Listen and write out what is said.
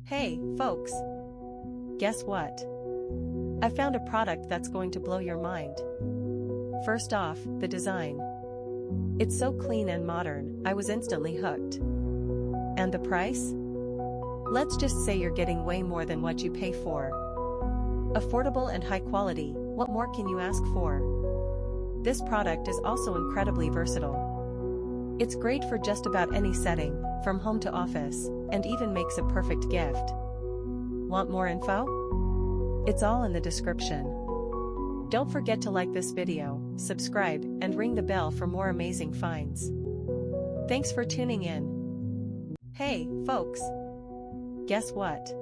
Hey, folks! Guess what? I found a product that's going to blow your mind. First off, the design. It's so clean and modern, I was instantly hooked. And the price? Let's just say you're getting way more than what you pay for. Affordable and high quality, what more can you ask for? This product is also incredibly versatile. It's great for just about any setting, from home to office, and even makes a perfect gift. Want more info? It's all in the description. Don't forget to like this video, subscribe, and ring the bell for more amazing finds. Thanks for tuning in. Hey, folks! Guess what?